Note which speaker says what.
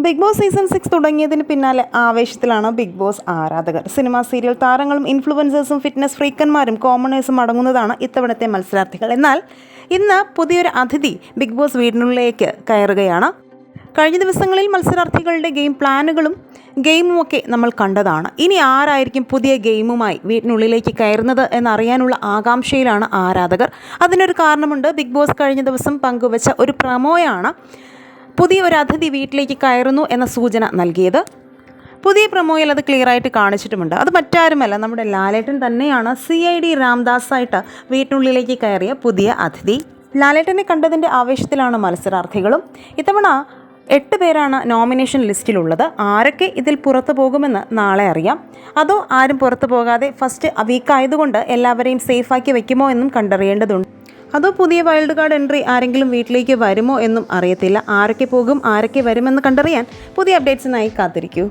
Speaker 1: Big boss season 6 തുടങ്ങിയതിന് പിന്നാലെ ആവേശത്തിലാണ് ബിഗ് ബോസ് ആരാധകർ. സിനിമ, സീരിയൽ താരങ്ങളും ഇൻഫ്ലുവൻസേഴ്സും ഫിറ്റ്നസ് ഫ്രീക്കന്മാരും കോമണേഴ്സും അടങ്ങുന്നതാണ് ഇത്തവണത്തെ മത്സരാർത്ഥികൾ. എന്നാൽ ഇന്ന് പുതിയൊരു അതിഥി ബിഗ് ബോസ് വീടിനുള്ളിലേക്ക് കയറുകയാണ്. കഴിഞ്ഞ ദിവസങ്ങളിൽ മത്സരാർത്ഥികളുടെ ഗെയിം പ്ലാനുകളും ഗെയിമുമൊക്കെ നമ്മൾ കണ്ടതാണ്. ഇനി ആരായിരിക്കും പുതിയ ഗെയിമുമായി വീട്ടിനുള്ളിലേക്ക് കയറുന്നത് എന്നറിയാനുള്ള ആകാംക്ഷയിലാണ് ആരാധകർ. അതിനൊരു കാരണമുണ്ട്. ബിഗ് ബോസ് കഴിഞ്ഞ ദിവസം പങ്കുവച്ച ഒരു പ്രമോയാണ് പുതിയ ഒരു അതിഥി വീട്ടിലേക്ക് കയറുന്നു എന്ന സൂചന നൽകിയത്. പുതിയ പ്രമോയിൽ അത് ക്ലിയറായിട്ട് കാണിച്ചിട്ടുമുണ്ട്. അത് മറ്റാരുമല്ല, നമ്മുടെ ലാലേട്ടൻ തന്നെയാണ് CID രാംദാസായിട്ട് വീട്ടിനുള്ളിലേക്ക് കയറിയ പുതിയ അതിഥി. ലാലേട്ടനെ കണ്ടതിൻ്റെ ആവേശത്തിലാണ് മത്സരാർത്ഥികളും. ഇത്തവണ 8 പേരാണ് നോമിനേഷൻ ലിസ്റ്റിലുള്ളത്. ആരൊക്കെ ഇതിൽ പുറത്തു പോകുമെന്ന് നാളെ അറിയാം. അതോ ആരും പുറത്തു പോകാതെ ഫസ്റ്റ് വീക്കായതുകൊണ്ട് എല്ലാവരെയും സേഫാക്കി വെക്കുമോ എന്നും കണ്ടറിയേണ്ടതുണ്ട്. അതോ പുതിയ വൈൽഡ് കാർഡ് എൻട്രി ആരെങ്കിലും വീട്ടിലേക്ക് വരുമോ എന്നും അറിയത്തില്ല. ആരൊക്കെ പോകും, ആരൊക്കെ വരുമെന്ന് കണ്ടറിയാൻ പുതിയ അപ്ഡേറ്റ്സിനായി കാത്തിരിക്കൂ.